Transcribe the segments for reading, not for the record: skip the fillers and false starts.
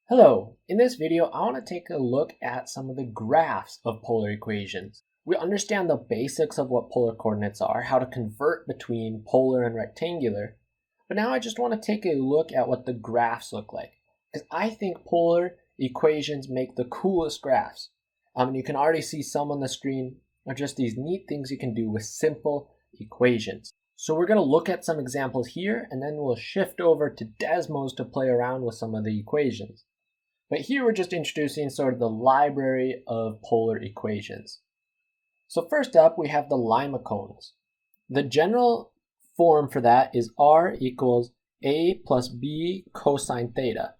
Hello, in this video I want to take a look at some of the graphs of polar equations. We understand the basics of what polar coordinates are, how to convert between polar and rectangular, but now I just want to take a look at what the graphs look like, because I think polar equations make the coolest graphs. You can already see some on the screen are just these neat things you can do with simple equations. So we're going to look at some examples here, and then we'll shift over to Desmos to play around with some of the equations. But here we're just introducing sort of the library of polar equations. So first up, we have the Lima cones. The general form for that is r equals a plus b cosine theta,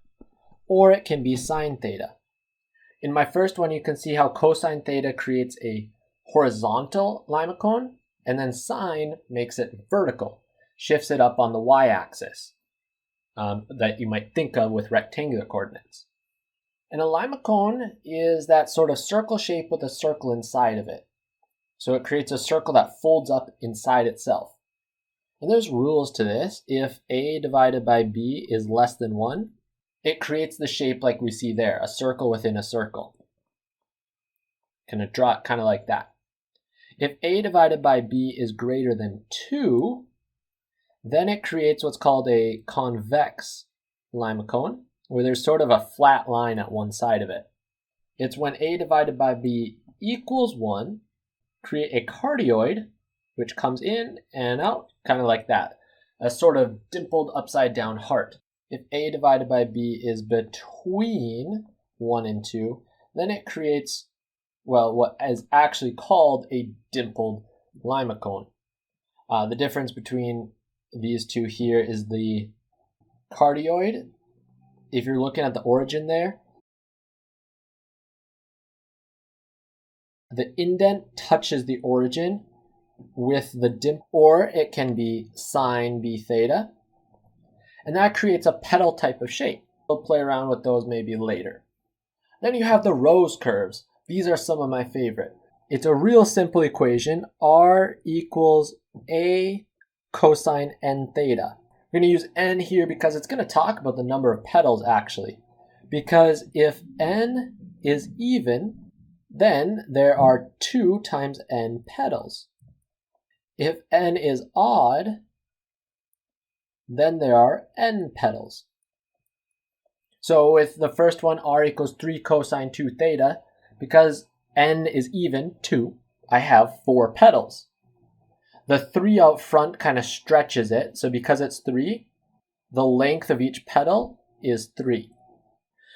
or it can be sine theta. In my first one, you can see how cosine theta creates a horizontal Lima cone, and then sine makes it vertical, shifts it up on the y-axis that you might think of with rectangular coordinates. And a Lima cone is that sort of circle shape with a circle inside of it. So it creates a circle that folds up inside itself. And there's rules to this. If a divided by b is less than 1, it creates the shape like we see there, a circle within a circle. Kind of draw it kind of like that. If a divided by b is greater than 2, then it creates what's called a convex Lima cone, where there's sort of a flat line at one side of it. It's when a divided by b equals 1, create a cardioid, which comes in and out, kind of like that, a sort of dimpled upside down heart. If a divided by b is between 1 and 2, then it creates, well, what is actually called a dimpled Lima cone. The difference between these two here is the cardioid. If you're looking at the origin there, the indent touches the origin with the dimple, or it can be sine b theta, and that creates a petal type of shape. We'll play around with those maybe later. Then you have the rose curves. These are some of my favorite. It's a real simple equation, r equals a cosine n theta. We're going to use n here because it's going to talk about the number of petals actually. Because if n is even, then there are 2 times n petals. If n is odd, then there are n petals. So with the first one, r equals 3 cosine 2 theta, because n is even, 2, I have 4 petals. The 3 out front kind of stretches it, so because it's 3, the length of each petal is 3.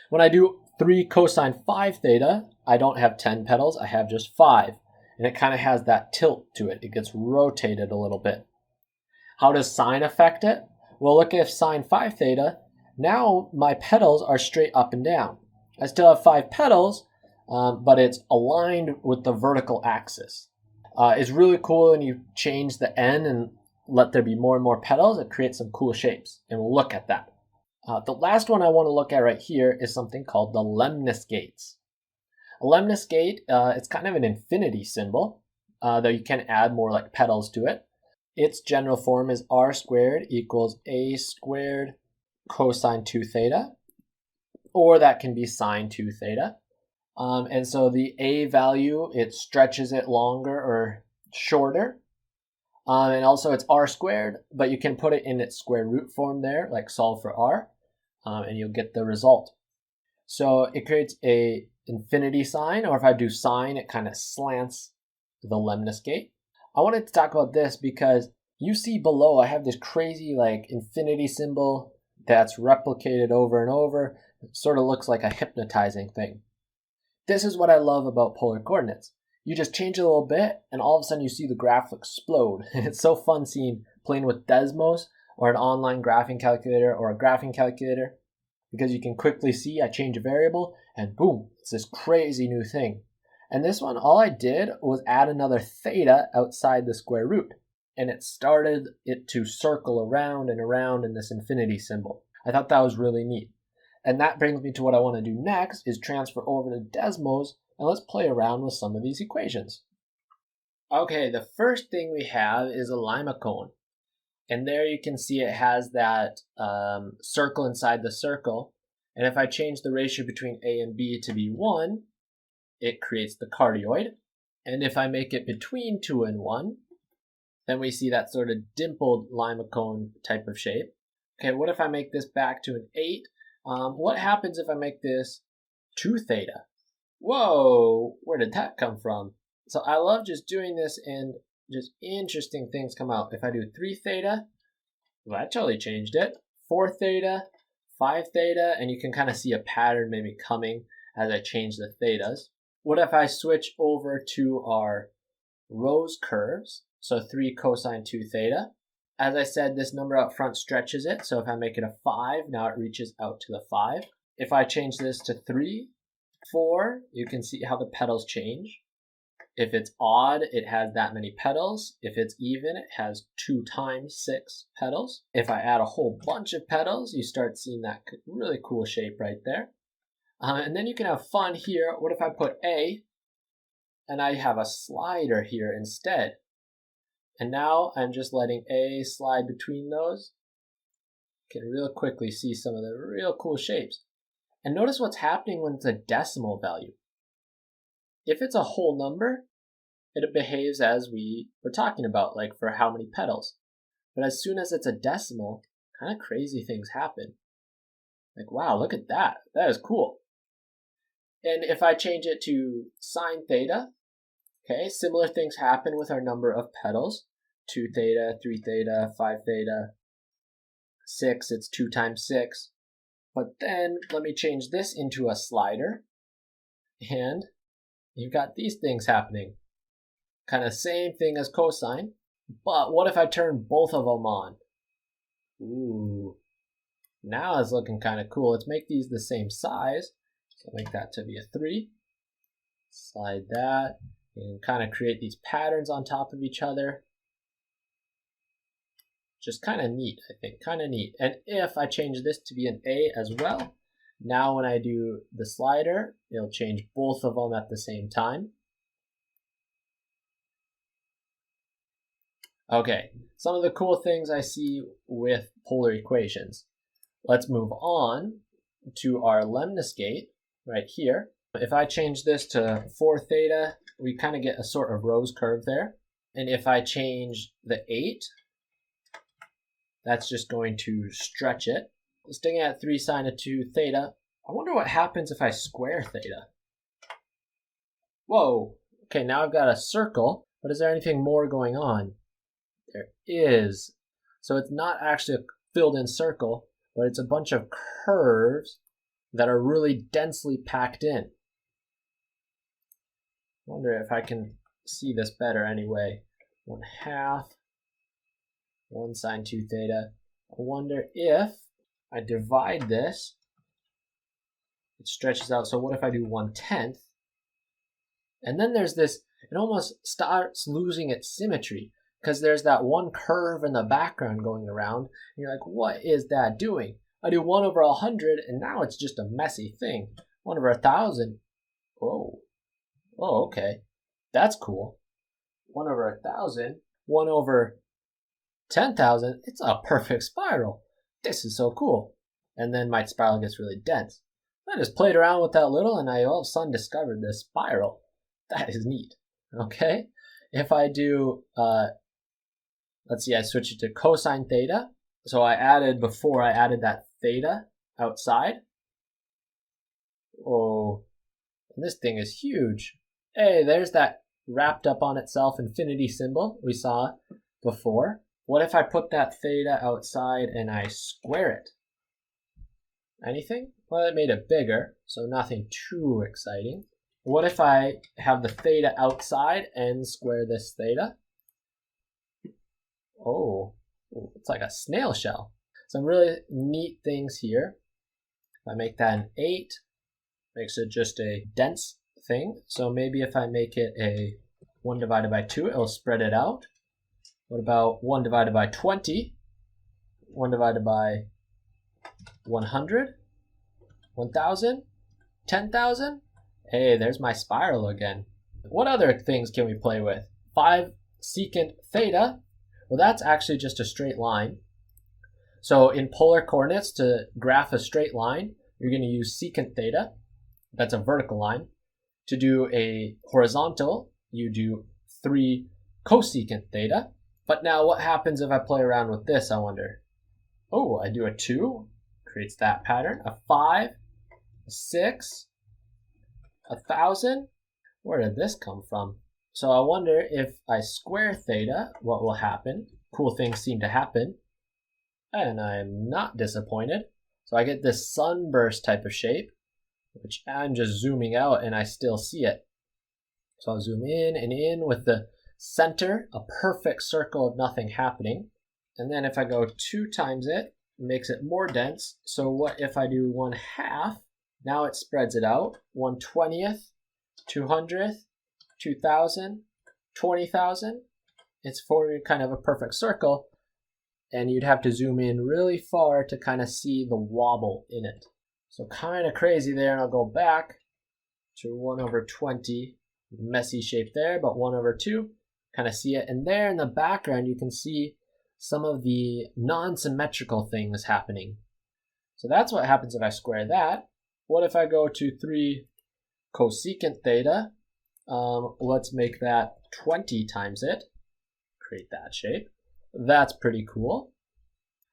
When I do 3 cosine 5 theta, I don't have 10 petals, I have just 5. And it kind of has that tilt to it. It gets rotated a little bit. How does sine affect it? Well, look at sine 5 theta. Now my petals are straight up and down. I still have 5 petals, but it's aligned with the vertical axis. It's really cool when you change the n and let there be more and more petals. It creates some cool shapes, and we'll look at that. The last one I want to look at right here is something called the Lemniscates. A lemniscate, it's kind of an infinity symbol, though you can add more like petals to it. Its general form is r squared equals a squared cosine 2 theta, or that can be sine 2 theta. And so the a value, it stretches it longer or shorter. And also it's r squared, but you can put it in its square root form there, like solve for r, and you'll get the result. So it creates a infinity sign, or if I do sine, it kind of slants the lemniscate. I wanted to talk about this because you see below I have this crazy like infinity symbol that's replicated over and over. It sort of looks like a hypnotizing thing. This is what I love about polar coordinates. You just change it a little bit and all of a sudden you see the graph explode. And it's so fun playing with Desmos or an online graphing calculator or a graphing calculator, because you can quickly see I change a variable and boom, it's this crazy new thing. And this one, all I did was add another theta outside the square root, and it started it to circle around and around in this infinity symbol. I thought that was really neat. And that brings me to what I want to do next, is transfer over to Desmos, and let's play around with some of these equations. Okay, the first thing we have is a Lima cone. And there you can see it has that circle inside the circle. And if I change the ratio between A and B to be 1, it creates the cardioid. And if I make it between 2 and 1, then we see that sort of dimpled Lima Cone type of shape. Okay, what if I make this back to an 8? What happens if I make this 2 theta? Whoa, where did that come from? So I love just doing this and just interesting things come out. If I do 3 theta, well, that totally changed it. 4 theta, 5 theta, and you can kind of see a pattern maybe coming as I change the thetas. What if I switch over to our rose curves? So 3 cosine 2 theta. As I said, this number up front stretches it. So if I make it a 5, now it reaches out to the 5. If I change this to 3, 4, you can see how the petals change. If it's odd, it has that many petals. If it's even, it has 2 times 6 petals. If I add a whole bunch of petals, you start seeing that really cool shape right there. And then you can have fun here. What if I put A and I have a slider here instead? And now I'm just letting A slide between those. You can real quickly see some of the real cool shapes. And notice what's happening when it's a decimal value. If it's a whole number, it behaves as we were talking about, like for how many petals. But as soon as it's a decimal, kind of crazy things happen. Like, wow, look at that. That is cool. And if I change it to sine theta, okay, similar things happen with our number of petals. 2 theta, 3 theta, 5 theta, 6, it's 2 times 6. But then let me change this into a slider. And you've got these things happening. Kind of same thing as cosine. But what if I turn both of them on? Ooh, now it's looking kind of cool. Let's make these the same size. So make that to be a 3. Slide that and kind of create these patterns on top of each other. Just kind of neat, I think, kind of neat. And if I change this to be an A as well, now when I do the slider, it'll change both of them at the same time. Okay, some of the cool things I see with polar equations. Let's move on to our lemniscate right here. If I change this to 4 theta, we kind of get a sort of rose curve there. And if I change the 8, that's just going to stretch it. Sticking at 3 sine of 2 theta, I wonder what happens if I square theta. Whoa, okay, now I've got a circle, but is there anything more going on? There is. So it's not actually a filled in circle, but it's a bunch of curves that are really densely packed in. I wonder if I can see this better anyway. 1/2, 1 sine 2 theta. I wonder if I divide this, it stretches out. So what if I do 1/10? And then there's this, it almost starts losing its symmetry because there's that one curve in the background going around. And you're like, what is that doing? I do 1/100 and now it's just a messy thing. 1/1000. Oh, okay. That's cool. 1/1000. 1/10,000. It's a perfect spiral. This is so cool. And then my spiral gets really dense. I just played around with that a little and I all of a sudden discovered this spiral. That is neat. Okay. If I do, let's see, I switch it to cosine theta. So before I added that theta outside. Oh, and this thing is huge. Hey, there's that wrapped up on itself infinity symbol we saw before. What if I put that theta outside and I square it? Anything? Well, it made it bigger, so nothing too exciting. What if I have the theta outside and square this theta? Oh, it's like a snail shell. Some really neat things here. If I make that an 8, makes it just a dense thing. So maybe if I make it a 1 divided by 2, it'll spread it out. What about 1 divided by 20? 1 divided by 100? 1,000? 10,000? Hey, there's my spiral again. What other things can we play with? 5 secant theta. Well, that's actually just a straight line. So in polar coordinates, to graph a straight line, you're going to use secant theta, that's a vertical line. To do a horizontal, you do 3 cosecant theta. But now what happens if I play around with this, I wonder? Oh, I do a 2, creates that pattern, a 5, a 6, 1,000. Where did this come from? So I wonder if I square theta, what will happen? Cool things seem to happen. And I'm not disappointed. So I get this sunburst type of shape, which I'm just zooming out and I still see it. So I'll zoom in and in with the center, a perfect circle of nothing happening. And then if I go 2 times it, it makes it more dense. So what if I do 1/2? Now it spreads it out. 1/20th, 200th, 2,000, 20,000. It's forming kind of a perfect circle. And you'd have to zoom in really far to kind of see the wobble in it. So kind of crazy there, and I'll go back to 1/20, messy shape there, but 1/2, kind of see it. And there in the background, you can see some of the non-symmetrical things happening. So that's what happens if I square that. What if I go to 3 cosecant theta? Let's make that 20 times it. Create that shape. That's pretty cool.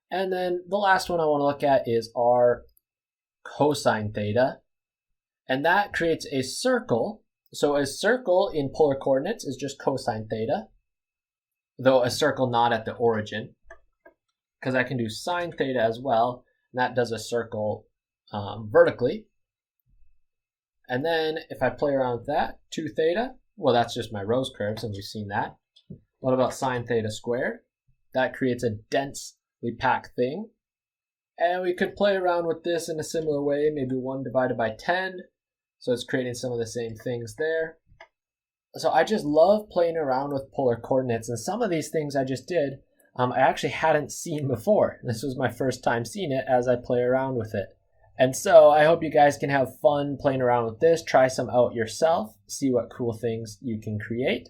And then the last one I want to look at is our cosine theta. And that creates a circle. So a circle in polar coordinates is just cosine theta, though a circle not at the origin, because I can do sine theta as well, and that does a circle vertically. And then if I play around with that, 2 theta, well, that's just my rose curves, and we've seen that. What about sine theta squared? That creates a densely packed thing. And we could play around with this in a similar way, maybe 1 divided by 10. So it's creating some of the same things there. So I just love playing around with polar coordinates. And some of these things I just did, I actually hadn't seen before. This was my first time seeing it as I play around with it. And so I hope you guys can have fun playing around with this. Try some out yourself. See what cool things you can create.